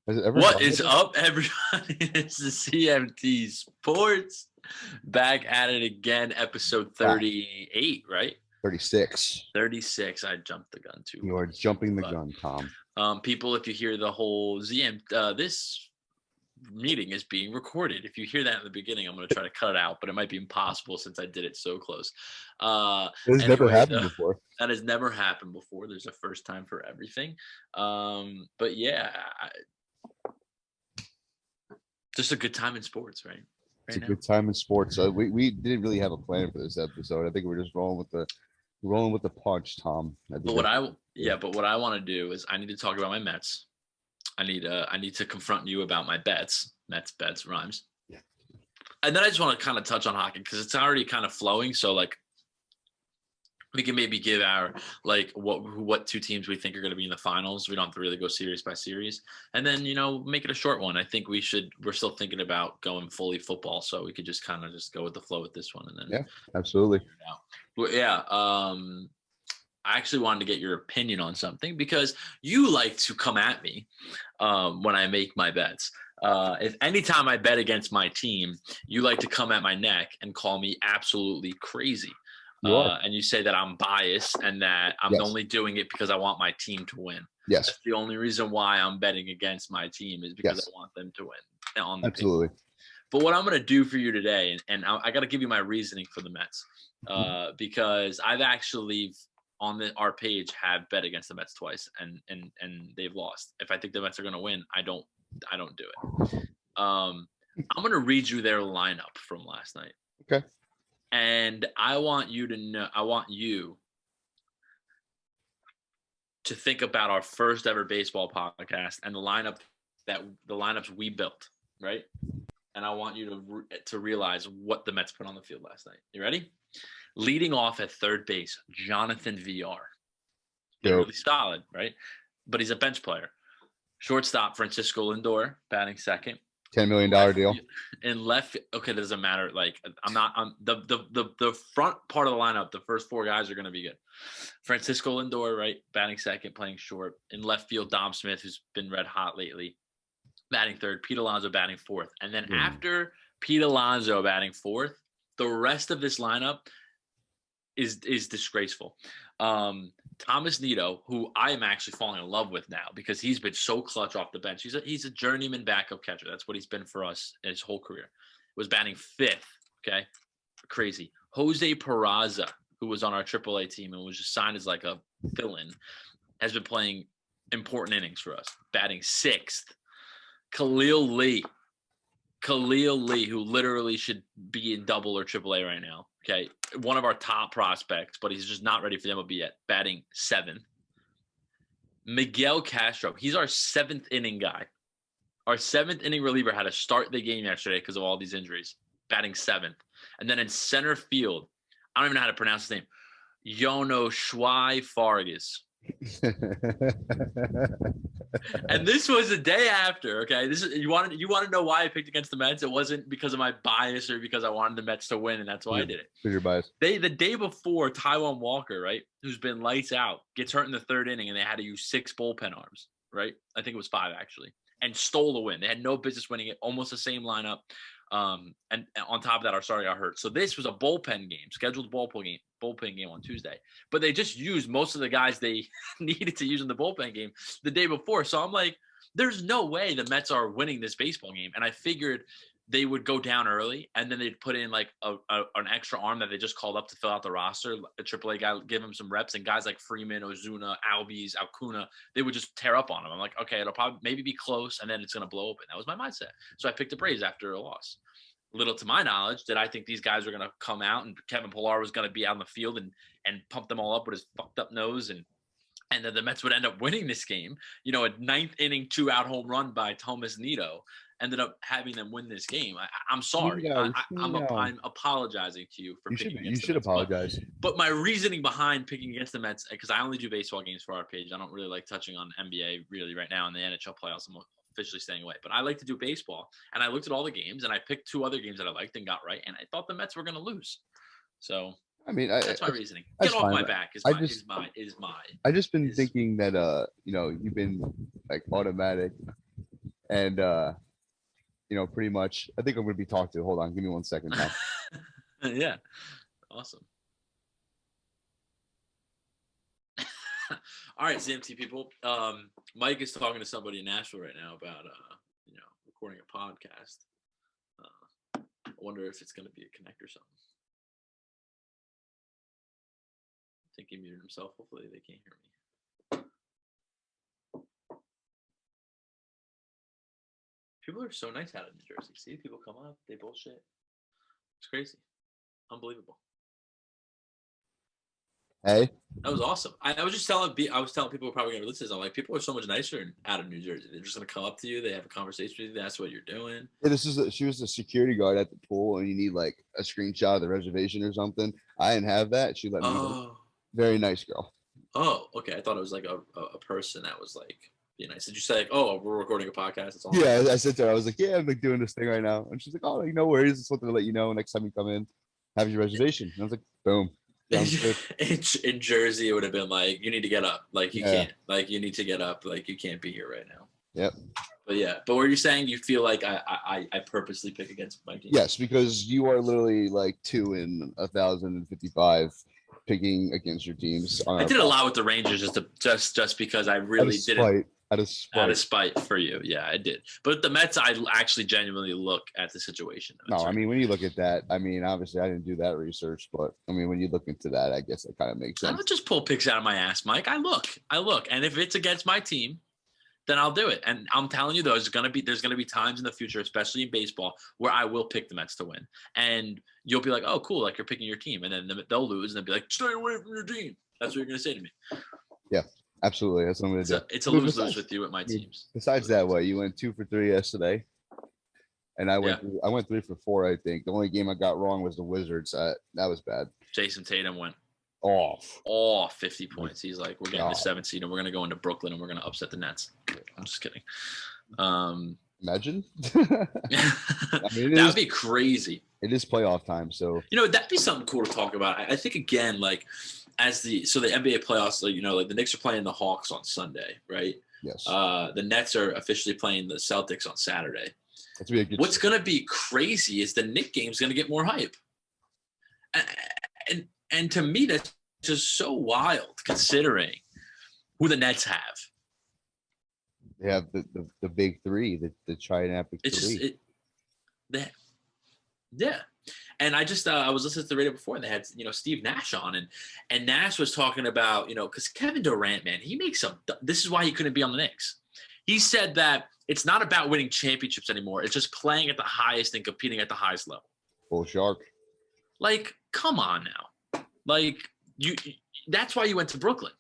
What is up, everybody? This is ZMT Sports. Back at it again, episode 38, right? 36. 36. I jumped the gun too. You are jumping the gun, Tom. People, if you hear the whole this meeting is being recorded. If you hear that in the beginning, I'm going to try to cut it out, but it might be impossible since I did it so close. This has never happened before. That has never happened before. There's a first time for everything. But yeah, just a good time in sports, right? It's a good time in sports. We didn't really have a plan for this episode. I think we're just rolling with the punch, Tom. But what I want to do is I need to talk about my Mets. I need to confront you about my bets. Mets bets rhymes. Yeah. And then I just want to kind of touch on hockey because it's already kind of flowing. So like we can maybe give our like what two teams we think are going to be in the finals. We don't have to really go series by series. And then, make it a short one. I think we're still thinking about going fully football. So we could just kind of just go with the flow with this one. And then yeah, absolutely. But yeah. I actually wanted to get your opinion on something because you like to come at me when I make my bets. If anytime I bet against my team, you like to come at my neck and call me absolutely crazy. And you say that I'm biased and that I'm only doing it because I want my team to win. Yes. That's the only reason why I'm betting against my team is because I want them to win. Absolutely. But what I'm going to do for you today, and I got to give you my reasoning for the Mets because I've actually on our page have bet against the Mets twice and they've lost. If I think the Mets are going to win, I don't do it. I'm going to read you their lineup from last night. Okay. And I want you to think about our first ever baseball podcast and the lineups we built, right? And I want you to realize what the Mets put on the field last night. You ready? Leading off at third base, Jonathan VR. Really solid, right? But he's a bench player. Shortstop, Francisco Lindor, batting second. $10 million deal. In left, okay, doesn't matter. Like I'm the front part of the lineup. The first four guys are going to be good. Francisco Lindor, right, batting second, playing short. In left field, Dom Smith, who's been red hot lately, batting third. Pete Alonso batting fourth, and then after Pete Alonso batting fourth, the rest of this lineup is disgraceful. Thomas Nido, who I am actually falling in love with now because he's been so clutch off the bench. He's a journeyman backup catcher. That's what he's been for us his whole career. Was batting fifth, okay? Crazy. Jose Peraza, who was on our AAA team and was just signed as like a fill-in, has been playing important innings for us, batting sixth. Khalil Lee, who literally should be in double or AAA right now. Okay, one of our top prospects, but he's just not ready for the MLB yet. Batting seventh. Miguel Castro, he's our seventh inning guy. Our seventh inning reliever had to start the game yesterday because of all these injuries. Batting seventh. And then in center field, I don't even know how to pronounce his name. Yono Schwai Fargas. And this was the day after. Okay, this is you want to know why I picked against the Mets? It wasn't because of my bias or because I wanted the Mets to win, and that's why I did it. Because you're biased. The day before, Taijuan Walker, right, who's been lights out, gets hurt in the third inning, and they had to use 6 bullpen arms, right? I think it was 5 actually, and stole the win. They had no business winning it. Almost the same lineup. And on top of that, our starter got hurt. So this was a bullpen game, scheduled bullpen game on Tuesday. But they just used most of the guys they needed to use in the bullpen game the day before. So I'm like, there's no way the Mets are winning this baseball game. And I figured they would go down early, and then they'd put in like an extra arm that they just called up to fill out the roster. A AAA guy, give him some reps, and guys like Freeman, Ozuna, Albies, Alcuna, they would just tear up on him. I'm like, okay, it'll probably maybe be close, and then it's going to blow open. That was my mindset. So I picked the Braves after a loss. Little to my knowledge, did I think these guys were going to come out and Kevin Pillar was going to be out in the field and pump them all up with his fucked up nose and then the Mets would end up winning this game. A ninth inning 2-out home run by Thomas Nido ended up having them win this game. I'm sorry. I'm apologizing to you for picking against the Mets. You should apologize. But my reasoning behind picking against the Mets, because I only do baseball games for our page. I don't really like touching on NBA really right now in the NHL playoffs. I'm officially staying away. But I like to do baseball. And I looked at all the games, and I picked 2 other games that I liked and got right. And I thought the Mets were going to lose. So I mean, that's my reasoning. Get off my back is my. I just been thinking that you've been like automatic And pretty much, I think I'm going to be talked to. Hold on, give me 1 second now. Yeah, awesome. All right, ZMT people. Mike is talking to somebody in Nashville right now about recording a podcast. I wonder if it's going to be a connect or something. I think he muted himself. Hopefully they can't hear me. People are so nice out of New Jersey. See, people come up, they bullshit. It's crazy. Unbelievable. Hey, that was awesome. I was telling people who are probably going to listen to this. I'm like, people are so much nicer out of New Jersey. They're just going to come up to you. They have a conversation with you. That's what you're doing. Yeah, she was a security guard at the pool, and you need like a screenshot of the reservation or something. I didn't have that. She let me know. Very nice girl. Oh, okay. I thought it was like a person that was like being nice. Did you say like, oh, we're recording a podcast? It's all yeah, I said to her, I was like, yeah, I'm like doing this thing right now. And she's like, oh, no worries. Just wanted to let you know next time you come in, have your reservation. And I was like, boom. In Jersey, it would have been like, you need to get up. Like, you can't. Like, you need to get up. Like, you can't be here right now. Yep. But were you saying you feel like I purposely pick against my team? Yes, because you are literally like 2 in 1,055 picking against your teams. I did a lot with the Rangers just because I really didn't. Out of spite for you. Yeah, I did. But the Mets, I actually genuinely look at the situation. No, I mean, when you look at that, I mean, obviously I didn't do that research, but I mean, when you look into that, I guess it kind of makes sense. I don't just pull picks out of my ass, Mike. I look. And if it's against my team, then I'll do it. And I'm telling you, there's going to be times in the future, especially in baseball, where I will pick the Mets to win. And you'll be like, oh, cool. Like, you're picking your team. And then they'll lose and they'll be like, stay away from your team. That's what you're going to say to me. Yeah. Absolutely, that's what I'm gonna do. It's a lose-lose with you at my teams. Besides that, you went 2 for 3 yesterday, and I went 3 for 4. I think the only game I got wrong was the Wizards. That was bad. Jason Tatum went off 50 points. He's like, we're getting the 7th seed, and we're gonna go into Brooklyn, and we're gonna upset the Nets. I'm just kidding. Imagine. I mean, that would be crazy. It is playoff time, so that'd be something cool to talk about. I think again, like. The NBA playoffs, like the Knicks are playing the Hawks on Sunday, right? Yes. The Nets are officially playing the Celtics on Saturday. That's be a good. What's going to be crazy is the Knicks game's going to get more hype, and to me that's just so wild considering who the Nets have. They have the big three, the triumphant three. Yeah. And I just I was listening to the radio before, and they had Steve Nash on, and Nash was talking about because Kevin Durant, man, he makes some. This is why he couldn't be on the Knicks. He said that it's not about winning championships anymore; it's just playing at the highest and competing at the highest level. Bull shark. Like, come on now, like you. That's why you went to Brooklyn.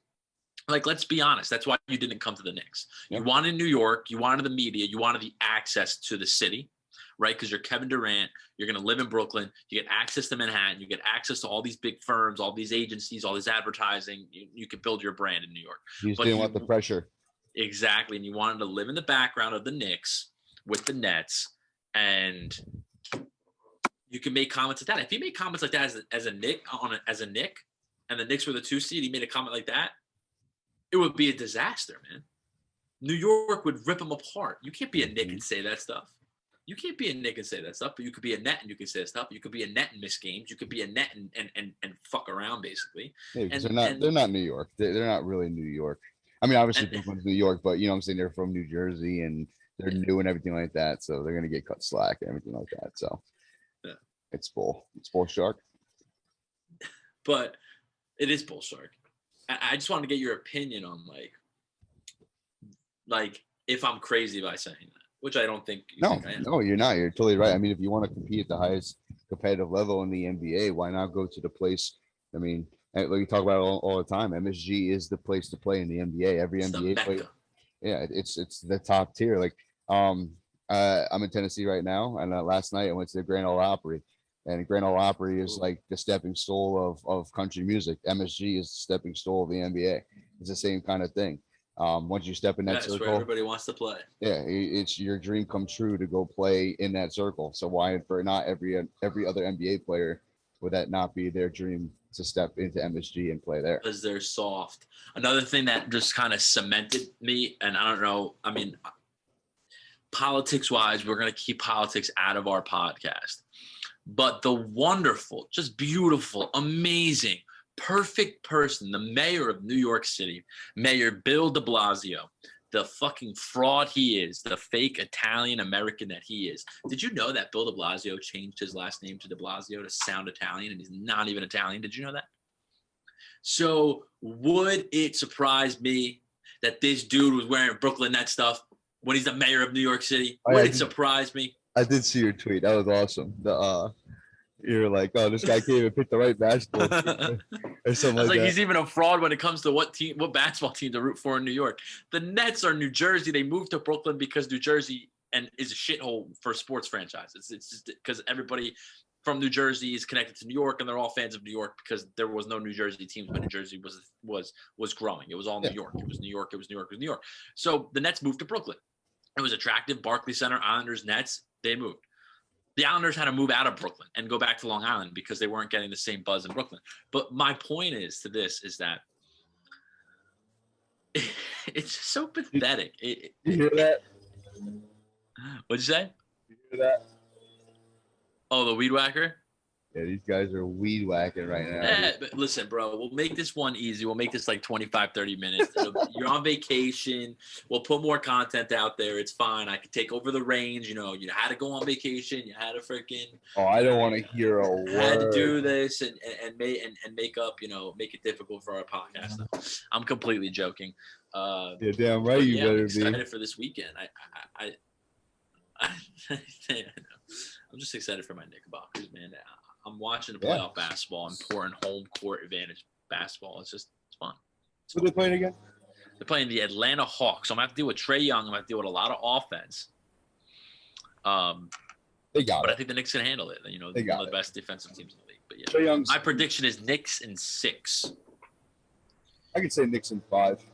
Like, let's be honest. That's why you didn't come to the Knicks. Yep. You wanted New York. You wanted the media. You wanted the access to the city. Right, because you're Kevin Durant, you're going to live in Brooklyn, you get access to Manhattan, you get access to all these big firms, all these agencies, all this advertising, you can build your brand in New York. You just didn't want the pressure. Exactly, and you wanted to live in the background of the Knicks with the Nets, and you can make comments like that. If he made comments like that as a Knick, and the Knicks were the 2 seed, he made a comment like that, it would be a disaster, man. New York would rip him apart. You can't be a Knick and say that stuff. You can't be a Knick and say that stuff, but you could be a Net and you can say that stuff. You could be a Net and miss games. You could be a Net and fuck around, basically. Yeah, they're not New York. They're not really New York. I mean, obviously they're from New York, but what I'm saying, they're from New Jersey and they're new and everything like that. So they're gonna get cut slack and everything like that. So it's bull shark. But it is bull shark. I just wanted to get your opinion on like if I'm crazy by saying that. Which I don't think. No, you're not. You're totally right. I mean, if you want to compete at the highest competitive level in the NBA, why not go to the place? I mean, like we talk about it all the time. MSG is the place to play in the NBA. Every NBA player. Yeah, it's the top tier. Like, I'm in Tennessee right now, and last night I went to the Grand Ole Opry, and Grand Ole Opry is like the stepping stool of country music. MSG is the stepping stool of the NBA. It's the same kind of thing. Once you step in that circle, where everybody wants to play. Yeah, it's your dream come true to go play in that circle. So why for not every other NBA player would that not be their dream to step into MSG and play there? Because they're soft. Another thing that just kind of cemented me, and I don't know, I mean, politics-wise, we're going to keep politics out of our podcast. But the wonderful, just beautiful, amazing, perfect person, the mayor of New York City, Mayor Bill de Blasio, the fucking fraud he is, the fake Italian American that he is. Did you know that Bill de Blasio changed his last name to de Blasio to sound Italian, and he's not even Italian? Did you know that? So would it surprise me that this dude was wearing Brooklyn Nets stuff when he's the mayor of New York City? Would it surprise me? I did see your tweet. That was awesome. You're like, oh, this guy can't even pick the right basketball team or something like that. He's even a fraud when it comes to what basketball team to root for in New York. The Nets are New Jersey. They moved to Brooklyn because New Jersey is a shithole for sports franchises. It's just because everybody from New Jersey is connected to New York, and they're all fans of New York because there was no New Jersey teams when New Jersey was growing. It was all New York. It was New York. It was New York. It was New York. So the Nets moved to Brooklyn. It was attractive. Barclays Center, Islanders, Nets. They moved. The Islanders had to move out of Brooklyn and go back to Long Island because they weren't getting the same buzz in Brooklyn. But my point is that it's just so pathetic. You hear that? What'd you say? You hear that? Oh, the weed whacker? Yeah, these guys are weed whacking right now. But listen, bro, we'll make this one easy. We'll make this like 25, 30 minutes. You're on vacation. We'll put more content out there. It's fine. I could take over the reins. You had to go on vacation. You had to freaking. Oh, I don't want to hear a word. Had to do this and make up, make it difficult for our podcast. I'm completely joking. Yeah, damn right you better be. I'm excited for this weekend. I'm just excited for my Knickerbockers, man. I'm watching the playoff basketball, important home court advantage basketball. It's fun. Who are they playing again? They're playing the Atlanta Hawks. So I'm going to have to deal with Trae Young. I'm going to have to deal with a lot of offense. They got but it. I think the Knicks can handle it. They're one of the best defensive teams in the league. But yeah, Trae Young's, my prediction is Knicks in 6. I could say Knicks in 5.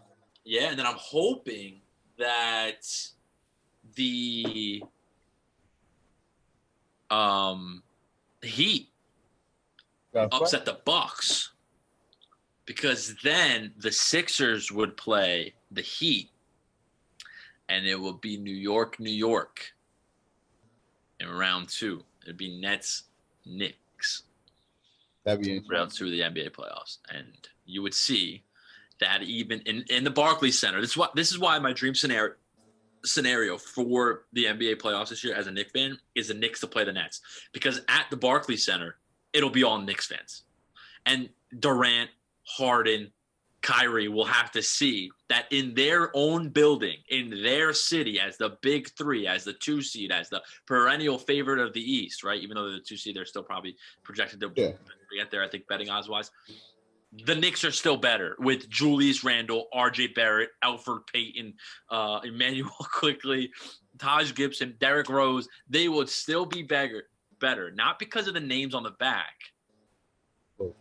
Yeah, and then I'm hoping that the Heat upset the Bucks, because then the Sixers would play the Heat, and it will be New York in round 2. It'd be Nets, Knicks. That'd be interesting. Round 2 of the NBA playoffs, and you would see that even in the Barclays Center. This is why my dream scenario for the NBA playoffs this year as a Knicks fan is the Knicks to play the Nets, because at the Barclays Center it'll be all Knicks fans, and Durant, Harden, Kyrie will have to see that in their own building, in their city, as the big 3, as the 2 seed, as the perennial favorite of the East, right? Even though they're the 2 seed, they're still probably projected to get there, I think, betting odds wise. The Knicks are still better with Julius Randle, RJ Barrett, Alfred Payton, Emmanuel Quickly, Taj Gibson, Derrick Rose. They would still be better, not because of the names on the back,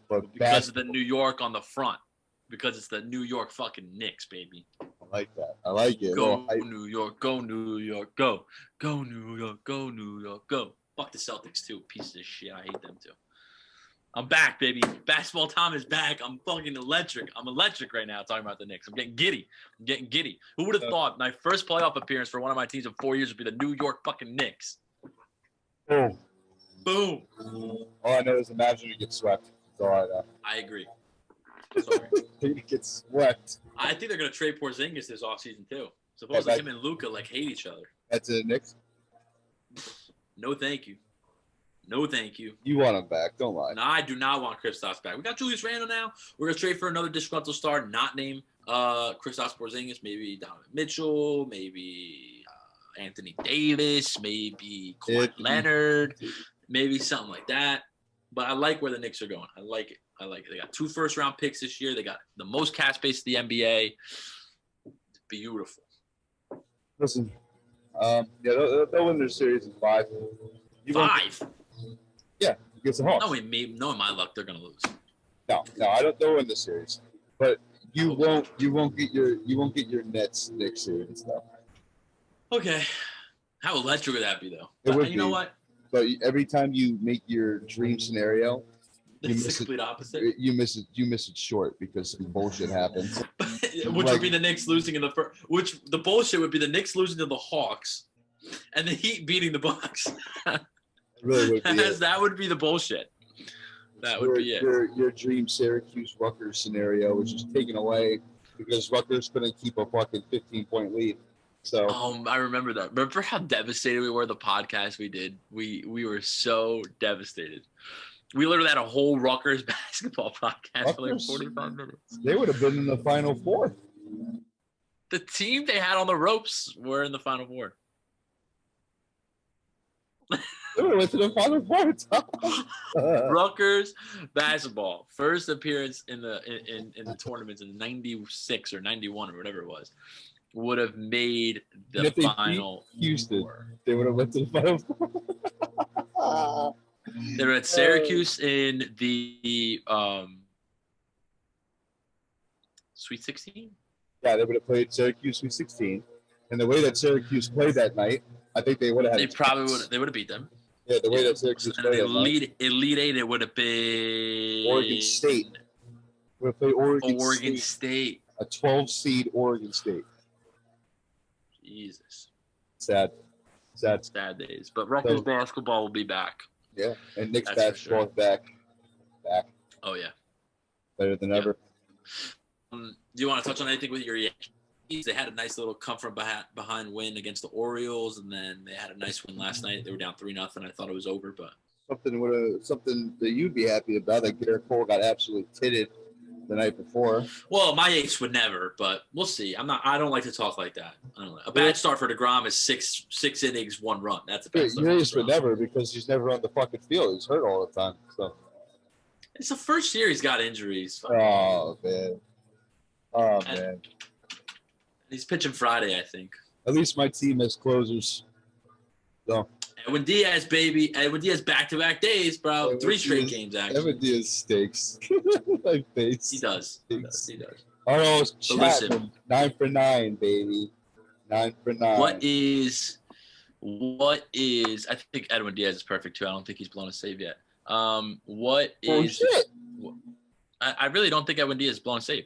but because of the New York on the front, because it's the New York fucking Knicks, baby. I like that. I like it. Go New York, go New York, go. Go New York, go New York, go. Fuck the Celtics too, pieces of shit. I hate them too. I'm back, baby. Basketball time is back. I'm fucking electric. I'm electric right now talking about the Knicks. I'm getting giddy. Who would have thought my first playoff appearance for one of my teams in 4 years would be the New York fucking Knicks? Boom. Boom. All I know is imagine you get swept. That's all I know. I agree. Sorry. You get swept. I think they're going to trade Porzingis this offseason too. Supposedly him and Luka hate each other. That's the Knicks? No, thank you. No, thank you. You want him back. Don't lie. No, I do not want Kristaps back. We got Julius Randle now. We're going to trade for another disgruntled star, not named Kristaps Porzingis. Maybe Donovan Mitchell. Maybe Anthony Davis. Maybe Kawhi Leonard. Maybe something like that. But I like where the Knicks are going. I like it. They got 2 first-round picks this year. They got the most cap space in the NBA. It's beautiful. Listen, they'll win their series in 5. 5? Yeah, against the Hawks. Knowing my luck, they're gonna lose. No, I don't. They'll win the series, but you won't get your Nets next series though. Okay, how electric would that be though? But you know what? But every time you make your dream scenario, it's the complete opposite. You miss it short because some bullshit happens. Which would be the Knicks losing in the first. Which the bullshit would be the Knicks losing to the Hawks and the Heat beating the Bucks. Really would be That would be the bullshit. That would be it. Your dream Syracuse Rutgers scenario was just taken away because Rutgers couldn't keep a fucking 15-point lead. So I remember that. Remember how devastated we were the podcast we did? We were so devastated. We literally had a whole Rutgers basketball podcast for like 45 minutes. They would have been in the Final Four. The team they had on the ropes were in the Final Four. They would have went to the Final Four. Rutgers basketball, first appearance in the tournaments in '96 or '91 or whatever it was, would have made the Final Houston. Four. They would have went to the Final Four. They were at Syracuse in the Sweet 16. Yeah, they would have played Syracuse Sweet 16, and the way that Syracuse played that night, I think they would have. They probably would. They would have beat them. Yeah, the way that Syracuse played that night. Elite Eight, it would have been Oregon State. Would have played Oregon State. A 12 seed Oregon State. Jesus. Sad days. But Rutgers basketball will be back. Yeah, and Knicks basketball is back. Oh yeah. Better than ever. Do you want to touch on anything with your Yankees? They had a nice little come from behind win against the Orioles, and then they had a nice win last night. They were down 3-0. I thought it was over, but something that you'd be happy about. That Garrett Cole got absolutely titted the night before. Well, my Yankees would never, but we'll see. I don't like to talk like that. I don't know. A bad start for DeGrom is six innings, 1 run. That's a bad start. Yankees would never, because he's never on the fucking field. He's hurt all the time. So it's the first year he's got injuries. Oh man. He's pitching Friday, I think. At least my team has closers. So Edwin Diaz, baby. Edwin Diaz back-to-back days, bro. Edwin 3 straight Diaz, games, actually. Edwin Diaz stakes. My face. He does. Oh, Chapman. 9 for 9, baby. 9 for 9. What is I think Edwin Diaz is perfect too. I don't think he's blown a save yet. Shit. I really don't think Edwin Diaz is blown a save.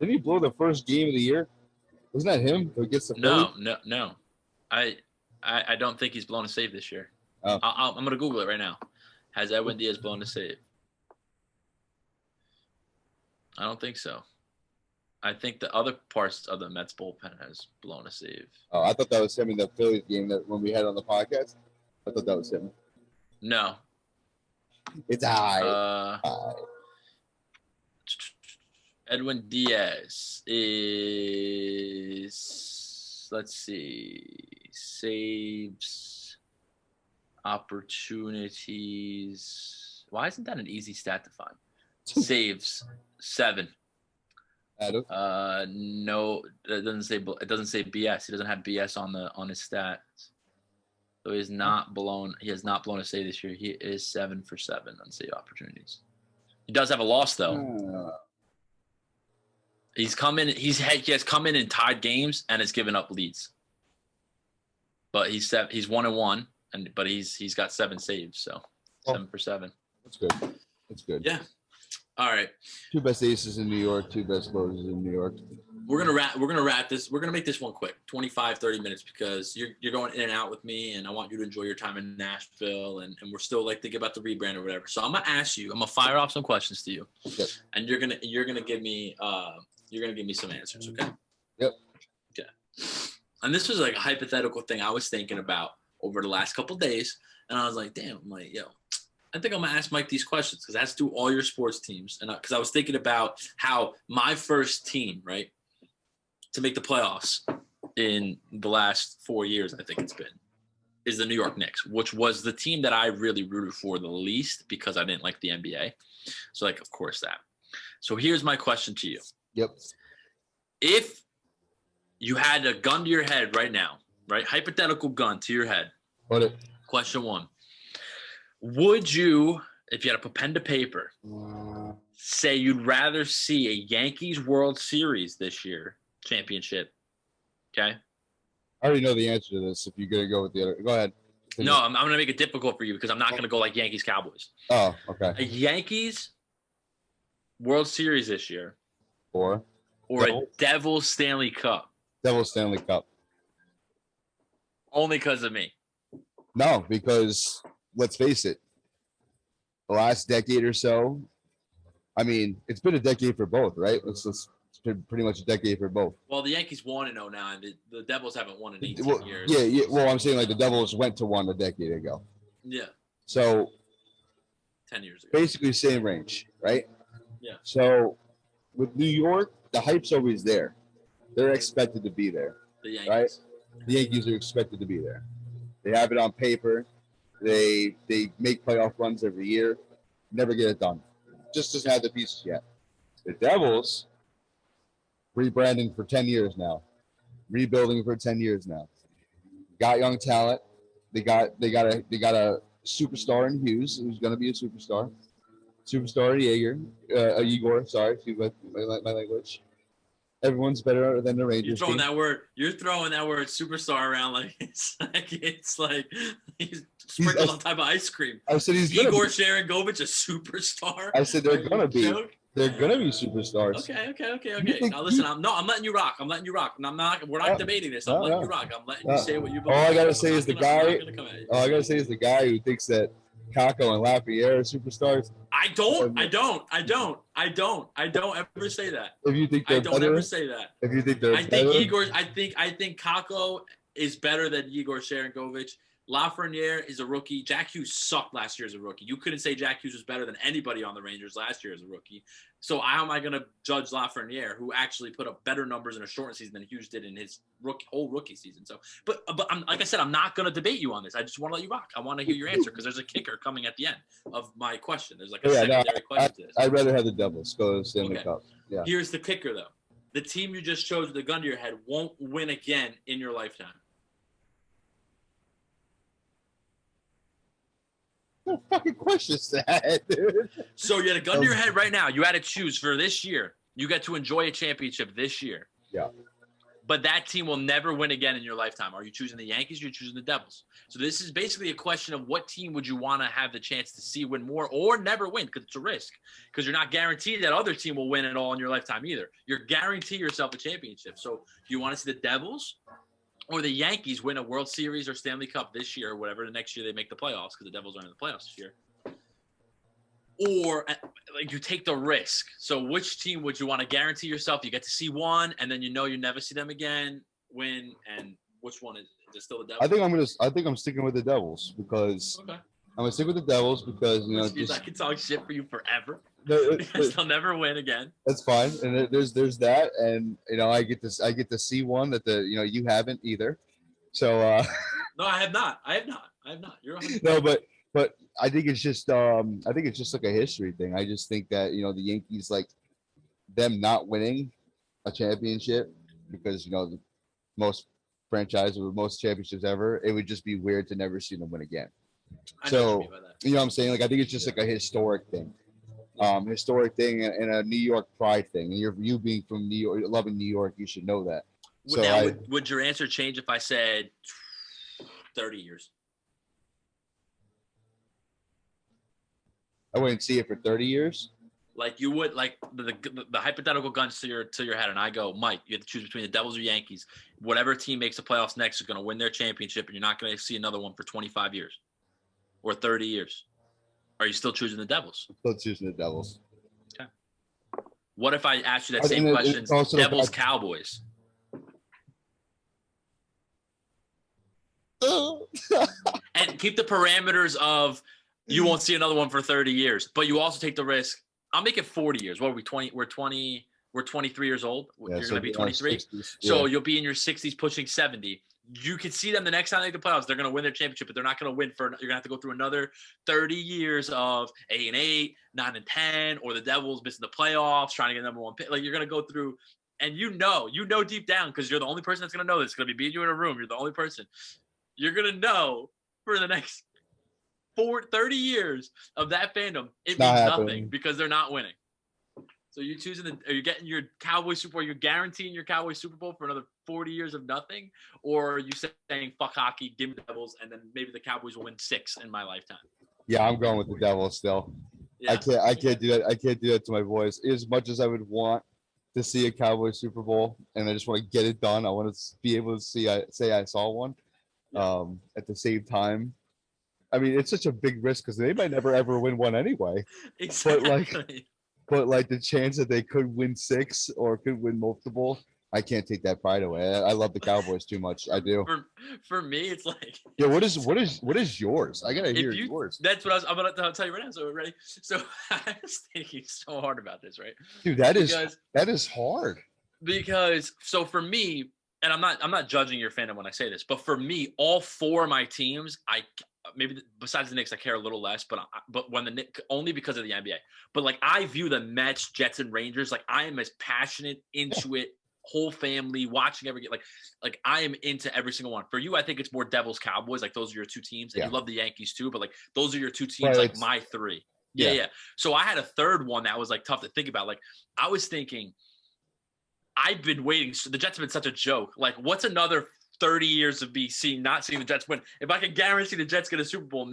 Didn't he blow the first game of the year? Wasn't that him who gets the Philly? No. I don't think he's blown a save this year. Oh. I'm going to Google it right now. Has Edwin Diaz blown a save? I don't think so. I think the other parts of the Mets bullpen has blown a save. Oh, I thought that was him in the Phillies game that when we had on the podcast. I thought that was him. No. It's high. Edwin Diaz is, let's see, saves, opportunities. Why isn't that an easy stat to find? Saves 7. No, it doesn't say BS. He doesn't have BS on his stats. So he has not blown a save this year. He is 7 for 7 on save opportunities. He does have a loss though. He has come in and tied games and has given up leads. But he's 1-1, but he's got 7 saves, so 7 for 7. That's good. Yeah. All right. 2 best aces in New York, 2 best closers in New York. We're gonna wrap this. We're gonna make this one quick, 25, 30 minutes, because you're going in and out with me, and I want you to enjoy your time in Nashville, and we're still like thinking about the rebrand or whatever. So I'm gonna fire off some questions to you, and you're gonna give me some answers, okay? Yep. Okay. And this was like a hypothetical thing I was thinking about over the last couple of days, and I was like, damn, I'm like, yo, I think I'm gonna ask Mike these questions because it has to do all your sports teams, and because I was thinking about how my first team, right, to make the playoffs in the last 4 years, I think it's been, is the New York Knicks, which was the team that I really rooted for the least because I didn't like the NBA. So, like, of course that. So here's my question to you. Yep. If you had a gun to your head right now, right, hypothetical gun to your head. What it? Question 1. Would you, if you had to put pen to paper, say you'd rather see a Yankees World Series this year, championship, okay? I already know the answer to this. If you're going to go with the other, go ahead. No, I'm going to make it difficult for you because I'm not going to go like Yankees Cowboys. Oh, okay. A Yankees World Series this year, or a Devils Stanley Cup. Devils Stanley Cup. Only because of me. No, because let's face it, the last decade or so, I mean, it's been a decade for both, right? It's been pretty much a decade for both. Well, the Yankees won in 09. The Devils haven't won in 18 Well, years. yeah. Well, I'm saying like the Devils went to one a decade ago. Yeah. So 10 years ago. basically same range, right? Yeah. So with New York, the hype's always there. They're expected to be there. The Yankees. Right? The Yankees are expected to be there. They have it on paper. They make playoff runs every year. Never get it done. Just doesn't have the pieces yet. The Devils, rebranding for 10 years now. Rebuilding for 10 years now. Got young talent. They got a superstar in Hughes, who's going to be a superstar. Superstar Igor. Sorry, excuse my language. Everyone's better than the Rangers. You're throwing that word superstar around like it's like he's sprinkled on top of ice cream. I said he's Igor Sharangovich a superstar. I said they're gonna be. They're gonna be superstars. Okay. Now listen, I'm letting you rock. We're not debating this. I'm letting you rock. I'm letting you say what you believe. All I gotta say is the guy who thinks that Kako and Lafayette are superstars. I don't ever say that. If you think I don't ever say that. If you think they're I think Kako is better than Igor Sharangovich. Lafreniere is a rookie. Jack Hughes sucked last year as a rookie. You couldn't say Jack Hughes was better than anybody on the Rangers last year as a rookie. So how am I going to judge Lafreniere, who actually put up better numbers in a shortened season than Hughes did in his whole rookie season? So, but like I said, I'm not going to debate you on this. I just want to let you rock. I want to hear your answer because there's a kicker coming at the end of my question. There's like a secondary question to this. I'd rather have the Devils go to Stanley Cup. Yeah. Here's the kicker, though. The team you just chose with a gun to your head won't win again in your lifetime. What fucking question is that, dude? So you had a gun to your head right now. You had to choose for this year. You get to enjoy a championship this year. Yeah. But that team will never win again in your lifetime. Are you choosing the Yankees or are you choosing the Devils? So this is basically a question of what team would you want to have the chance to see win more or never win, because it's a risk. Because you're not guaranteed that other team will win it all in your lifetime either. You're guaranteed yourself a championship. So do you want to see the Devils or the Yankees win a World Series or Stanley Cup this year or whatever, the next year they make the playoffs because the Devils aren't in the playoffs this year? Or like you take the risk. So which team would you want to guarantee yourself you get to see one and then you know you never see them again win, and which one is it still the Devils? I think I'm sticking with the Devils because I'm gonna stick with the Devils because I can talk shit for you forever. Because they'll never win again. That's fine. And there's that, and I get to see one that you haven't either. So no, I have not. You're 100%. No, but I think it's just like a history thing. I just think that the Yankees, like them not winning a championship because most franchises with most championships ever, it would just be weird to never see them win again. So what I'm saying, like I think it's just like a historic thing. And a New York pride thing. And you being from New York, loving New York, you should know that. So would your answer change if I said 30 years? I wouldn't see it for 30 years. Like you would, like the hypothetical guns to your head, and I go, Mike, you have to choose between the Devils or Yankees. Whatever team makes the playoffs next is going to win their championship, and you're not going to see another one for 25 years or 30 years. Are you still choosing the Devils? Still choosing the Devils. Okay. What if I asked you that same question? Devils, Cowboys. And keep the parameters of you won't see another one for 30 years, but you also take the risk. I'll make it 40 years. What are we? 20? We're 23 years old. Yeah, you're going to be 23. So you'll be in your 60s, pushing 70. You could see them the next time they make the playoffs. They're going to win their championship, but they're not going to win you're going to have to go through another 30 years of 8-8, 9-10, or the Devils missing the playoffs, trying to get number one pick. Like you're going to go through, and you know deep down, because you're the only person that's going to know this. It's going to be you in a room. You're the only person. You're going to know for the next 30 years of that fandom, it means nothing because they're not winning. So you're are you getting your Cowboy Super Bowl? You're guaranteeing your Cowboy Super Bowl for another 40 years of nothing? Or are you saying, fuck hockey, give me the Devils, and then maybe the Cowboys will win 6 in my lifetime? Yeah, I'm going with the Devils still. Yeah. I can't do that. I can't do that to my boys. As much as I would want to see a Cowboy Super Bowl, and I just want to get it done. I want to be able to say I saw one. At the same time, I mean, it's such a big risk because they might never ever win one anyway. Exactly. But like the chance that they could win 6 or could win multiple, I can't take that pride away. I love the Cowboys too much. I do. For me, it's like Yeah. What is yours? I gotta hear yours. That's what I'm gonna tell you right now. So ready? So I was thinking so hard about this, right? Dude, that is hard. Because so for me, and I'm not judging your fandom when I say this, but for me, all 4 of my teams, maybe besides the Knicks, I care a little less, but when the Knicks, only because of the NBA. But like I view the Mets, Jets, and Rangers like I am as passionate into it. Whole family watching every game. Like I am into every single one. For you, I think it's more Devils, Cowboys. Like those are your 2 teams, and you love the Yankees too. But like those are your 2 teams, like my 3. Yeah. So I had a third one that was like tough to think about. Like I was thinking, I've been waiting. So the Jets have been such a joke. Like what's another 30 years of me not seeing the Jets win? If I could guarantee the Jets get a Super Bowl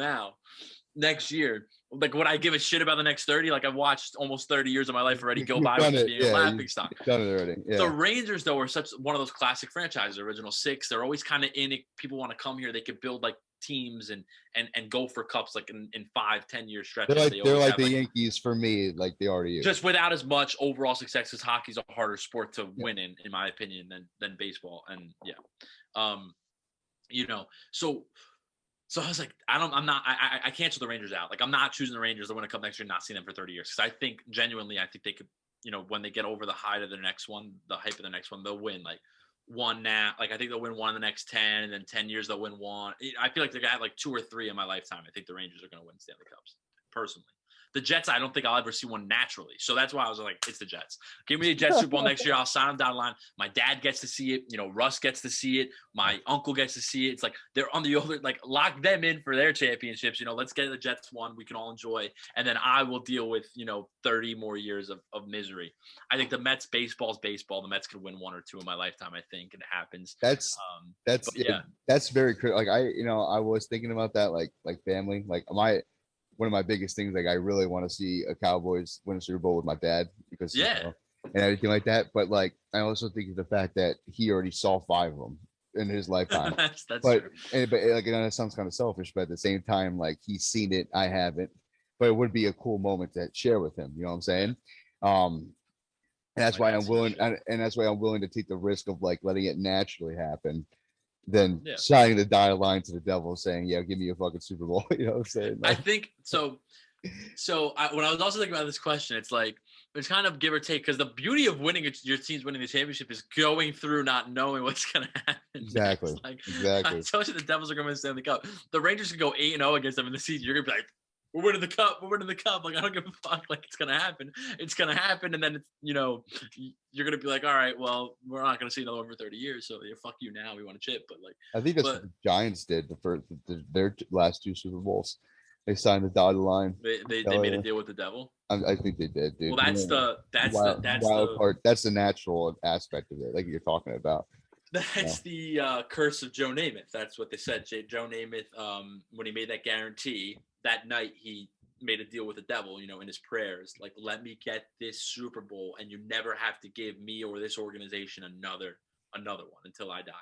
next year, like would I give a shit about the next 30? Like I've watched almost 30 years of my life already go by with being a laughing stock. Done it already. Yeah. The Rangers though are such one of those classic franchises, original 6. They're always kind of in it. People want to come here. They could build like teams and go for cups like in 5-10 year stretches. They're like the Yankees for me, like they already is. Just without as much overall success, because hockey's a harder sport to win in my opinion, than baseball. And so I was like, I cancel the Rangers out. Like I'm not choosing the Rangers. I want to come next year and not see them for 30 years. Because I think they could, when they get over the height of the next one, the hype of the next one, they'll win like one now. Like I think they'll win one in the next 10, and then 10 years they'll win one. I feel like they're gonna have like 2 or 3 in my lifetime. I think the Rangers are gonna win Stanley Cups, personally. The Jets, I don't think I'll ever see one naturally. So that's why I was like, it's the Jets. Give me the Jets Super Bowl next year. I'll sign them down the line. My dad gets to see it. Russ gets to see it. My uncle gets to see it. It's like they're on the other, like lock them in for their championships. Let's get the Jets one. We can all enjoy. And then I will deal with, 30 more years of misery. I think the Mets, baseball's baseball. The Mets could win 1 or 2 in my lifetime, I think. And it happens. That's very critical. Like I was thinking about that, like family, like one of my biggest things, like I really want to see a Cowboys win a Super Bowl with my dad because and everything like that. But like I also think of the fact that he already saw 5 of them in his lifetime. That's but true. But like it sounds kind of selfish, but at the same time, like he's seen it, I haven't. But it would be a cool moment to share with him. You know what I'm saying? And that's why I'm willing, and that's why I'm willing to take the risk of like letting it naturally happen. Than signing the dotted line to the devil saying, yeah, give me a fucking Super Bowl. You know what I'm saying? Like, I think so. When I was also thinking about this question, it's like, it's kind of give or take, because the beauty of winning your team's winning the championship is going through not knowing what's going to happen. Exactly. Exactly. I told you the Devils are going to win the Stanley Cup. The Rangers could go 8-0 against them in the season. You're going to be like, we're winning the cup. We're winning the cup. Like, I don't give a fuck. Like, it's going to happen. It's going to happen. And then, it's, you're going to be like, all right, well, we're not going to see another one for 30 years. So, fuck you now. We want to chip. But, like, I think that's what the Giants did their last 2 Super Bowls. They signed the dotted line. They made a deal with the devil. I think they did, dude. Well, that's the wild card. That's the natural aspect of it, like you're talking about. That's the curse of Joe Namath. That's what they said. Joe Namath, when he made that guarantee that night, he made a deal with the devil, in his prayers, like, let me get this Super Bowl, and you never have to give me or this organization another one until I die.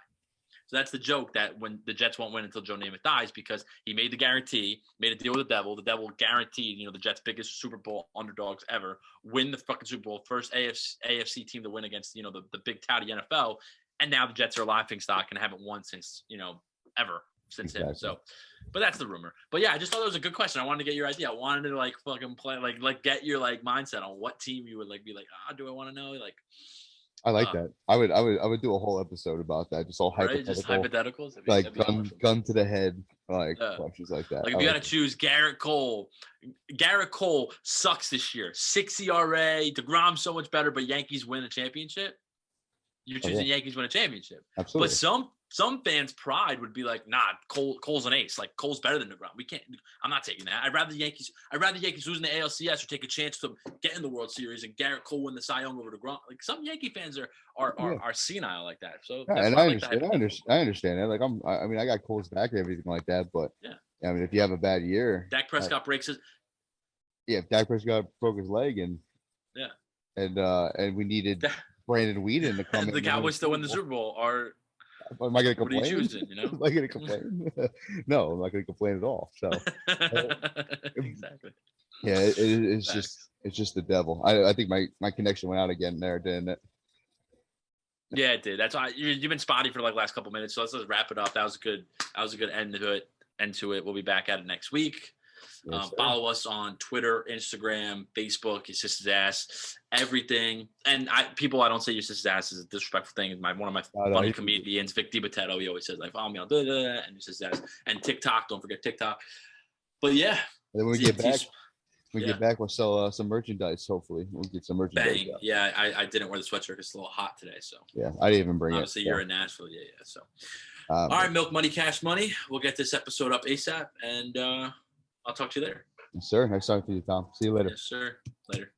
So that's the joke, that when the Jets won't win until Joe Namath dies, because he made the guarantee, made a deal with the devil. The devil guaranteed, the Jets' biggest Super Bowl underdogs ever, win the fucking Super Bowl, first AFC team to win against, the big touty NFL. And now the Jets are a laughing stock and haven't won since, ever since him. So, but that's the rumor. But yeah, I just thought it was a good question. I wanted to get your idea. I wanted to like fucking play, like get your like mindset on what team you would like be like, do I want to know? Like, I like that. I would do a whole episode about that. Just all hypothetical, just hypotheticals, like gun to the head, like questions like that. Like if you got to choose Garrett Cole sucks this year. 6 ERA. DeGrom's so much better, but Yankees win a championship. You're choosing Yankees win a championship. Absolutely. But some fans' pride would be like, nah, Cole's an ace. Like Cole's better than DeGrom. I'm not taking that. I'd rather the Yankees losing the ALCS or take a chance to get in the World Series and Garrett Cole win the Cy Young over DeGrom. Like some Yankee fans are senile like that. So and I understand that. Like I got Cole's back and everything like that. But I mean, if you have a bad year, Dak Prescott breaks his. Yeah, Dak Prescott broke his leg and we needed Brandon Whedon to come in. The Cowboys still win the Super Bowl. Am I going to What are you complain? choosing? Am I going to complain? No, I'm not going to complain at all. So Exactly. yeah, it's Facts. just the devil. I think my connection went out again there, didn't it? Yeah, it did. That's why you've been spotty for like last couple minutes. So let's just wrap it up. That was a good end to it. We'll be back at it next week. Yes, Follow us on Twitter, Instagram, Facebook, your sister's ass, everything. And people, I don't say your sister's ass is a disrespectful thing. One of my funny comedians, Vic DiBattista, he always says, like, follow me on and your sister's ass. And TikTok, don't forget TikTok. But yeah. And then when we get back, we'll sell some merchandise. Hopefully, we'll get some merchandise. Bang. Yeah, I didn't wear the sweatshirt. It's a little hot today. So yeah, I didn't even bring obviously it. You're in Nashville. Yeah. So all right, Milk Money, Cash Money. We'll get this episode up ASAP, and I'll talk to you later. Yes, sir. Nice talking to you, Tom. See you later. Yes, sir. Later.